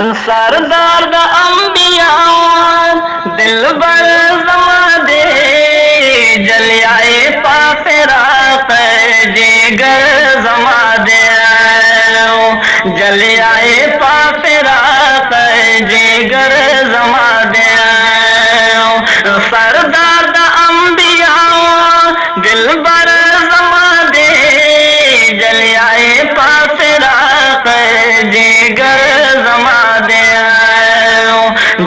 सरदार the अंबिया दिलबर ज़मादे जलियाए पाफिरात जिगर ज़मादे जलियाए पाफिरात जिगर ज़मादे सरदार द अंबिया दिलबर ज़मादे जलियाए पाफिरात जिगर ज़मादे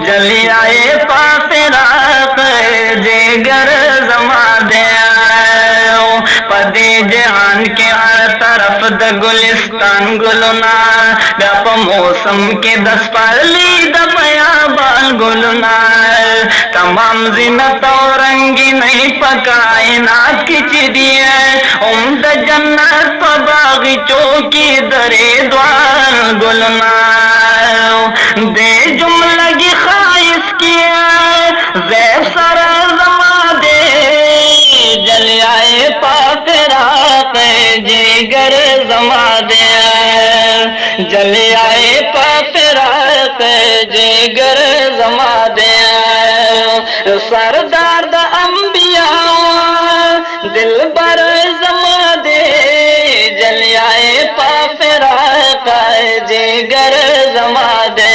जलियाए पाफिरात जिगर ज़मादे पदे जहान के हर तरफ द गुलिस्तान गुलना व्याप मौसम के दस पाली द बयाबान गुलना तमाम ज़ीनत और रंगी नहीं पकाए नात की चिड़िया उम्द जन्नत बागीचों की दरे द्वार गुलना दे जुमलगी ख्वाहिश किया जैसर ज़मादे जलियाए पाफिरात जिगर ज़मादे जलियाए पाफिरात जिगर ज़मादे सरदार द अंबिया दिलबर ज़मादे जलियाए पाफिरात जिगर ज़मादे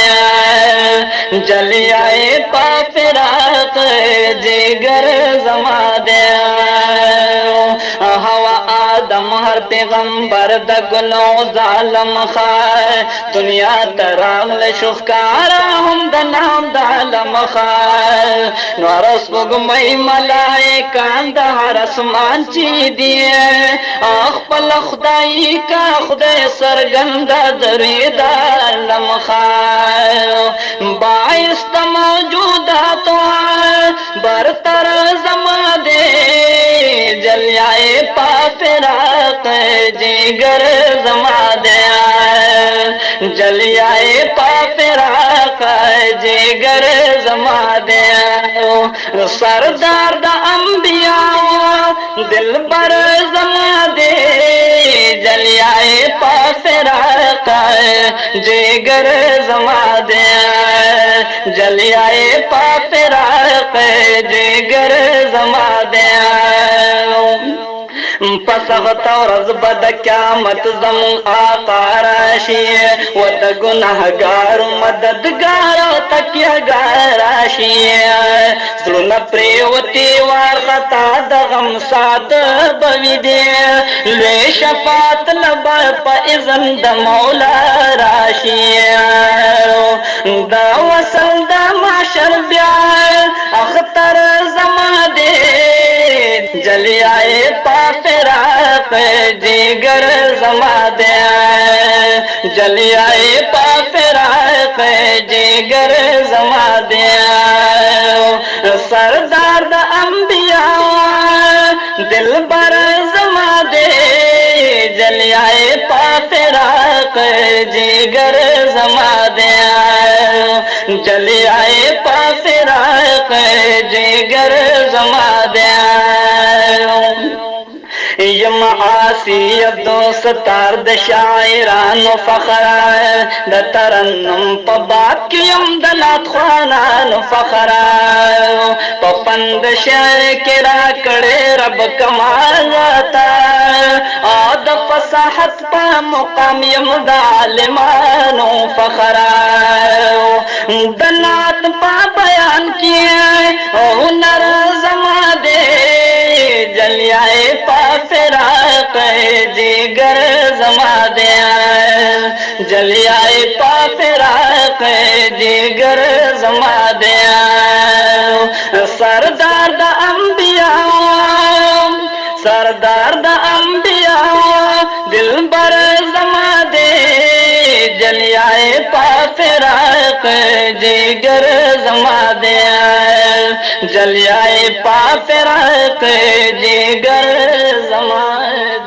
जलियाए पाफिरात जिगर ज़मादे हवा आदम हर पैगंबर द गुलो जालम खाए दुनिया तरागल शुफकारा हम द नाम दालम खाए नरस बुगमई मलाइका द हर आसमान ची दिए आख पल खुदाई का खुदे सरगंद दरीदा लम खाए बाइस द मौजूदा तो बरतर ज़मादे जलियाए पाफिरात जिगर ज़मादे जलियाए पाफिरात जिगर ज़मादे सरदार द अंबिया दिलबर ज़मादे जलियाए पाफिरात जिगर ज़मादे जलियाए पाफिरात जिगर ज़मादे पसगत और बद क्यामत जम आकाराशी वद गुनाहगार मददगार तकिया गाराशी जुन प्रेवती वार खता दगम सात बविदे ले शफात लबा प इज़न द मौला राशी द वसल द माशर ब्यार अख्तर ज़मादे जलियाए पाफिरात जिगर ज़मादे जलियाए पाफिरात जिगर ज़मादे सरदार द अंबिया दिलबर ज़मादे जलियाए पाफिरात जिगर ज़मादे जलियाए पाफिरात जिगर ज़मादे यम आसियतों सतार द शायरान फखरा द तरन्नुम पबात कियम द नाथखानान फखरा पपंद शहर के राकड़े रब कमाल आता आद फसाहत पा मुकाम यम द आलिमानो फखरा द नात पा बयान किए हुनर ज़मादे जलियाए पाफिरात जिगर ज़मादे जलियाए पाफिरात जिगर ज़मादे सरदार द अंबिया सरदार द अंबिया दिलबर ज़मादे जलियाए पाफिरात जिगर ज़मादे जलियाए पाफिरात जिगर ज़मादे।